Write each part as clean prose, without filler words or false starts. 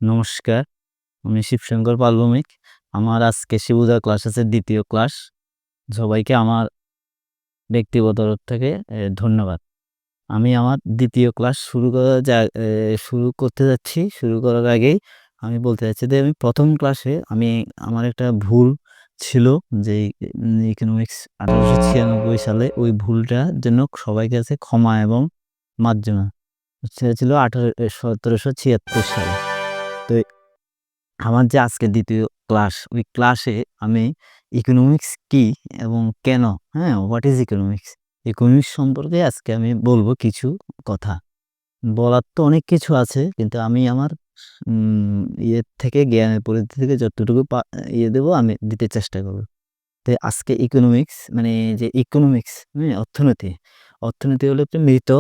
নমস্কার, আমি শিবশঙ্কর পালভৌমিক। আমার আজকে শিবুদার ক্লাস আছে ২য় ক্লাস। সবাইকে আমার ব্যক্তিগত তরফ থেকে ধন্যবাদ। আমি আমার ২য় ক্লাস শুরু করতে যাচ্ছি। শুরু করার আগেই আমি বলতে চাচ্ছি যে আমি ১ম ক্লাসে আমার একটা ভুল ছিল যে ইকোনমিক্স ১৮৯৬ সালে ওই ভুলটার জন্য সবার কাছে ক্ষমা এবং মার্জনা। সেটা ছিল ১৭৭৬ সালে। তো আমার যে আজকে ২য় ক্লাস, ওই ক্লাসে আমি ইকোনমিক্স কি এবং কেন, হ্যাঁ? What is economics? ইকোনমিক্স সম্পর্কে আজকে আমি বলব কিছু কথা। বলার তো অনেক কিছু আছে, কিন্তু আমি আমার ইয়ের থেকে জ্ঞানের পরিধি থেকে যতটুকু দেবো আমি দিতে চেষ্টা করব। তো আজকে ইকোনমিক্স মানে যে ইকোনমিক্স, হ্যাঁ? অর্থনীতি। অর্থনীতি হলো একটা মৃত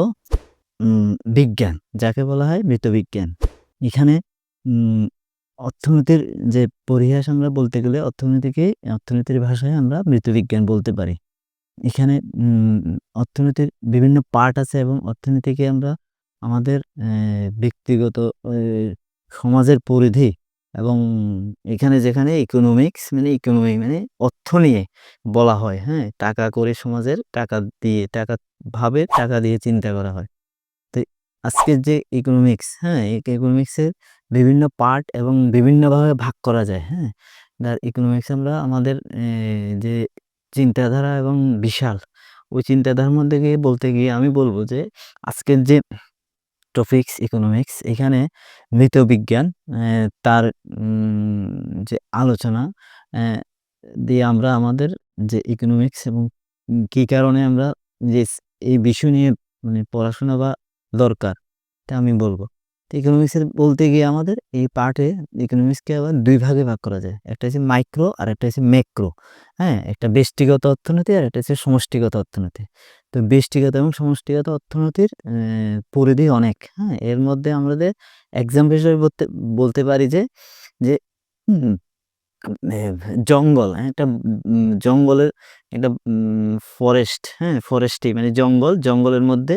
উম বিজ্ঞান। যাকে বলা হয় মৃত বিজ্ঞান। এখানে উম অর্থনীতির যে পরিহাস আমরা বলতে গেলে অর্থনীতির ভাষায় আমরা মৃত বিজ্ঞান বলতে পারি। এখানে অর্থনীতির বিভিন্ন পার্ট আছে এবং অর্থনীতিকে আমরা আমাদের ব্যক্তিগত এ সমাজের পরিধি এবং এখানে যেখানে ইকোনমিক্স মানে ইকোনমি মানে অর্থ নিয়ে বলা হয়, হ্যাঁ? টাকা করে সমাজের টাকা দিয়ে চিন্তা করা হয়। তো আজকের যে ইকোনমিক্স, হ্যাঁ? এই ইকোনমিক্সের বিভিন্ন পার্ট এবং বিভিন্নভাবে ভাগ করা যায়, হ্যাঁ? ইকোনমিক্স আমরা আমাদের যে চিন্তাধারা এবং বিশাল, ওই চিন্তাধারার মধ্যে গিয়ে বলতে গিয়ে আমি বলব যে আজকের যে টপিকস ইকোনমিক্স এখানে মৃত বিজ্ঞান তার যে আলোচনা অ্যা দিয়ে আমরা আমাদের যে ইকোনমিক্স এবং কী কারণে আমরা যে এই বিষয় নিয়ে মানে পড়াশোনা বা দরকার, তা আমি বলব। তো ইকোনমিক্সের বলতে গিয়ে আমাদের এই পার্টে ইকোনমিক্সকে আবার ২ ভাগে ভাগ করা যায়। একটা হচ্ছে মাইক্রো আর একটা হচ্ছে ম্যাক্রো। হ্যাঁ? একটা ব্যষ্টিগত অর্থনীতি আর একটা হচ্ছে সমষ্টিগত অর্থনীতি। তো ব্যষ্টিগত এবং সমষ্টিগত অর্থনীতির পরিধি অনেক। হ্যাঁ? এর মধ্যে আমাদের এক্সাম্পল হিসেবে বলতে পারি যে হুম, এ জঙ্গল, হ্যাঁ? জঙ্গলের একটা ফরেস্ট, হ্যাঁ? ফরেস্ট্রি মানে জঙ্গলের মধ্যে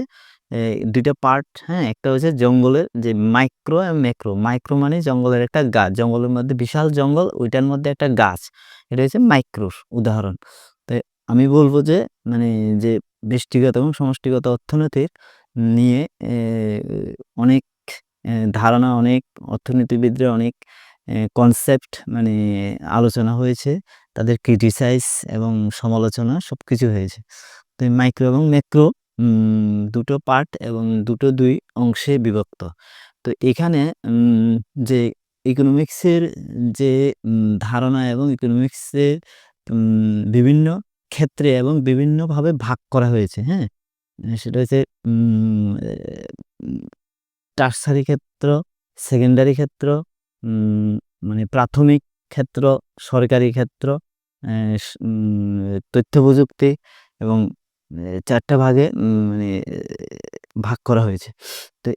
২ টা পার্ট, হ্যাঁ? একটা হচ্ছে জঙ্গলের যে মাইক্রো এবং ম্যাক্রো। মাইক্রো মানে জঙ্গলের একটা গাছ। জঙ্গলের মধ্যে বিশাল জঙ্গল, ওইটার মধ্যে একটা গাছ। এটা হচ্ছে মাইক্রোর উদাহরণ। তো আমি বলব যে মানে যে ব্যষ্টিগত এবং সমষ্টিগত অর্থনীতির নিয়ে অনেক ধারণা, অনেক অর্থনীতিবিদরা অনেক কনসেপ্ট মানে আলোচনা হয়েছে। তাদের ক্রিটিসাইজ এবং সমালোচনা সবকিছু হয়েছে। তো এই মাইক্রো এবং ম্যাক্রো ২ টো পার্ট এবং ২ অংশে বিভক্ত। তো এখানে যে ইকোনমিক্সের যে ধারণা এবং ইকোনমিক্সের বিভিন্ন ক্ষেত্রে এবং বিভিন্নভাবে ভাগ করা হয়েছে, হ্যাঁ? সেটা হচ্ছে উম এ উম টারসারি ক্ষেত্র, সেকেন্ডারি ক্ষেত্র, উম মানে প্রাথমিক ক্ষেত্র, সরকারি ক্ষেত্র, অ্যা স তথ্য প্রযুক্তি এবং ৪ টা ভাগে মানে ভাগ করা হয়েছে। তো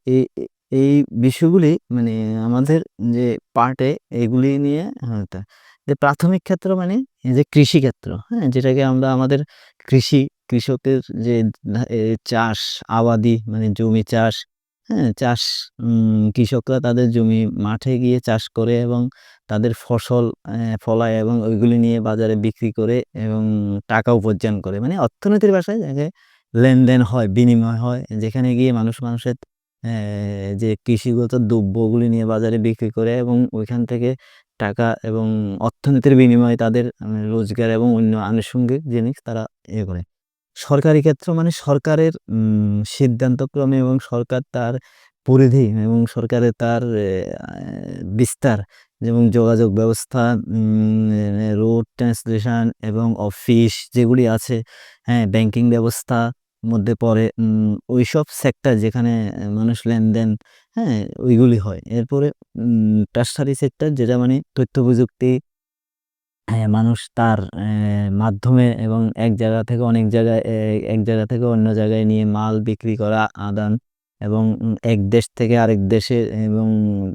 এই বিষয়গুলি মানে আমাদের যে পার্টে এগুলি নিয়ে হ্যাঁ, যে প্রাথমিক ক্ষেত্র মানে এই যে কৃষিক্ষেত্র, হ্যাঁ? যেটাকে আমরা আমাদের কৃষি, কৃষকের যে চাষ, আবাদি মানে জমি চাষ, হ্যাঁ? কৃষকরা তাদের জমি মাঠে গিয়ে চাষ করে এবং তাদের ফসল ফলায় এবং ওইগুলি নিয়ে বাজারে বিক্রি করে এবং টাকা উপার্জন করে। মানে অর্থনীতির ভাষায় যাকে লেনদেন হয়, বিনিময় হয়, যেখানে গিয়ে মানুষের যে কৃষিগত দ্রব্যগুলি নিয়ে বাজারে বিক্রি করে এবং ওইখান থেকে টাকা এবং অর্থনীতির বিনিময়ে তাদের রোজগার এবং অন্য আনুষঙ্গিক জিনিস তারা করে। সরকারি ক্ষেত্র মানে সরকারের সিদ্ধান্তক্রমে এবং সরকার তার পরিধি এবং সরকারের তার বিস্তার যেমন যোগাযোগ ব্যবস্থা, রোড ট্রান্সলেশন এবং অফিস যেগুলি আছে, হ্যাঁ? ব্যাংকিং ব্যবস্থা মধ্যে পড়ে ওইসব সেক্টর যেখানে মানুষ লেনদেন, হ্যাঁ? ওইগুলি হয়। এরপরে টারসারি সেক্টর যেটা মানে তথ্য প্রযুক্তি, হ্যাঁ, মানুষ তার মাধ্যমে এবং এক জায়গা থেকে অনেক জায়গায় এক জায়গা থেকে অন্য জায়গায় নিয়ে মাল বিক্রি করা, আদান এবং এক দেশ থেকে আরেক দেশে এবং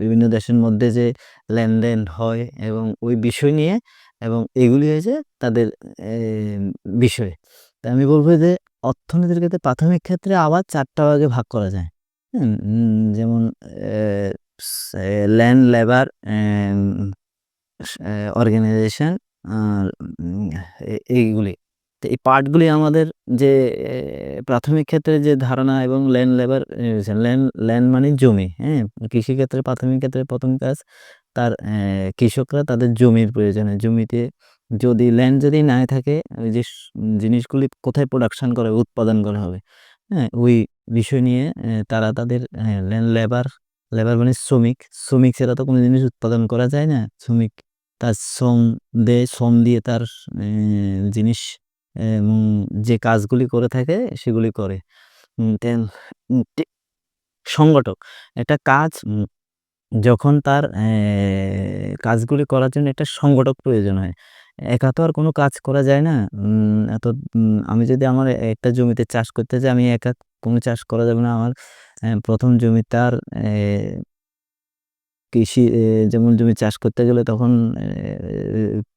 বিভিন্ন দেশের মধ্যে যে লেনদেন হয় এবং ওই বিষয় নিয়ে এবং এগুলি হয়েছে তাদের এ বিষয়। তো আমি বলব যে অর্থনীতির ক্ষেত্রে প্রাথমিক ক্ষেত্রে আবার ৪ টা ভাগে ভাগ করা যায়। হুম? যেমন ল্যান্ড লেবার অর্গানাইজেশন এইগুলি। তো এই পার্টগুলি আমাদের যে প্রাথমিক ক্ষেত্রে যে ধারণা এবং ল্যান্ড লেবার ল্যান্ড ল্যান্ড মানে জমি, হ্যাঁ? কৃষিক্ষেত্রে প্রাথমিক ক্ষেত্রে প্রথম কাজ তার কৃষকরা তাদের জমির প্রয়োজন হয়। জমিতে যদি ল্যান্ড যদি নাই থাকে ওই যে জিনিসগুলি কোথায় প্রোডাকশন করা হবে, উৎপাদন করা হবে, হ্যাঁ? ওই বিষয় নিয়ে তারা তাদের ল্যান্ড লেবার মানে শ্রমিক। শ্রমিক ছাড়া তো কোনো জিনিস উৎপাদন করা যায় না। শ্রমিক তার শ্রম দেয়, শ্রম দিয়ে তার জিনিস এবং যে কাজগুলি করে থাকে সেগুলি করে। দেন সংগঠক একটা কাজ যখন তার কাজগুলি করার জন্য একটা সংগঠক প্রয়োজন হয়। একা তো আর কোনো কাজ করা যায় না। আমি যদি আমার একটা জমিতে চাষ করতে যাই, আমি একা কোনো চাষ করা যাবে না। আমার ১ম জমি তার কৃষি যেমন জমি চাষ করতে গেলে তখন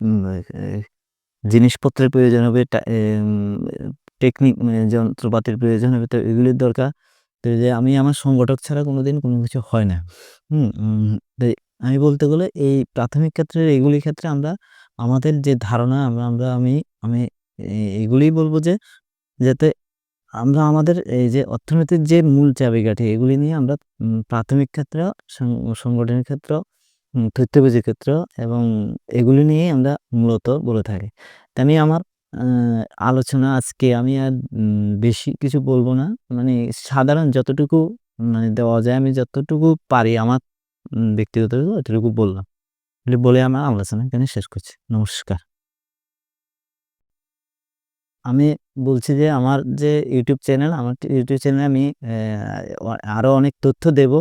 উম জিনিসপত্রের প্রয়োজন হবে, টেকনিক যন্ত্রপাতির প্রয়োজন হবে। তো এগুলির দরকার। তো এই যে আমি আমার সংগঠক ছাড়া কোনোদিন কোনো কিছু হয় না। হুম? তাই আমি বলতে গেলে এই প্রাথমিক ক্ষেত্রে এগুলির ক্ষেত্রে আমরা আমাদের যে ধারণা আমি এগুলিই বলব যে যাতে আমরা আমাদের এই যে অর্থনৈতিক যে মূল চাবিকাঠি এগুলি নিয়ে আমরা প্রাথমিক ক্ষেত্র, সংগঠনের ক্ষেত্র, তথ্যপ্রযুক্তির ক্ষেত্র এবং এগুলি নিয়েই আমরা মূলত বলে থাকি। তো আমি আমার আ আলোচনা আজকে আমি আর বেশি কিছু বলব না। মানে সাধারণ যতটুকু মানে দেওয়া যায় আমি যতটুকু পারি আমার ব্যক্তিগতভাবে অতটুকু বললাম। এগুলি বলে আমার আলোচনা এখানে শেষ করছি। নমস্কার। আমি বলছি যে আমার যে ইউটিউব চ্যানেল, আমার ইউটিউব চ্যানেলে আমি আরো অনেক তথ্য দেব।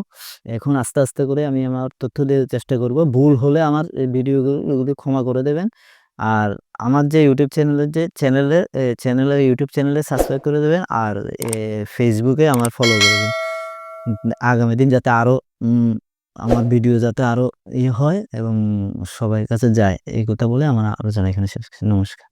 এখন আস্তে, আস্তে করে আমি আমার তথ্য দেওয়ার চেষ্টা করব। ভুল হলে আমার এই ভিডিওগুলো ক্ষমা করে দেবেন। আর আমার যে ইউটিউব চ্যানেলের যে ইউটিউব চ্যানেলে সাবস্ক্রাইব করে দেবেন। আর ফেসবুকে আমার ফলো করে দেবেন। আগামী দিন যাতে আরো আমার ভিডিও যাতে আরো হয় এবং সবার কাছে যায় এই কথা বলে আমার আলোচনা এখানে শেষ করছি। নমস্কার।